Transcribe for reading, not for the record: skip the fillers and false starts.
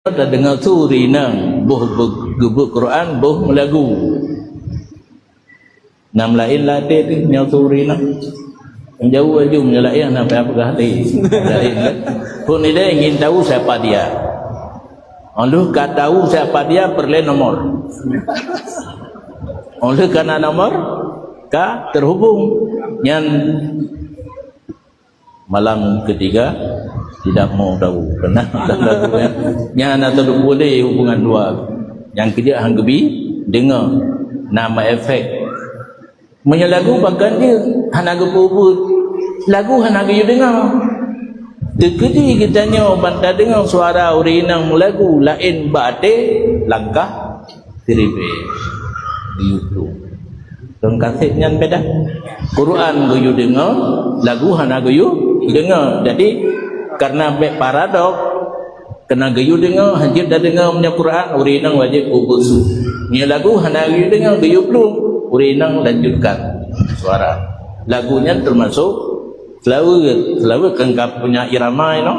ta dengar suri nang boh gebuk Quran boh melagu nam lain latih tu nyau suri nang jauh aja menyalain sampai apa hati lain pun dia ingin tahu siapa dia oleh kata tahu siapa dia perlu nomor oleh karena nomor ka terhubung yang malam ketiga tidak mau tahu pernah yang atau boleh hubungan dua yang kerja hang gebi dengar nama efek menyelagu bahkan dia hanaga puput lagu hanaga you dengar tekedi kitanya banta dengar suara urinang lagu lain bate langkah seribe di YouTube dan kasetnya beda Quran you dengar lagu hanaga you dengar jadi karena paradok kena gayu dengar hajib dah dengar punya Quran urinang wajib ubusu ni lagu hana gayu dengar gayu belum urinang lanjutkan suara lagunya termasuk selalu kan punya irama you know?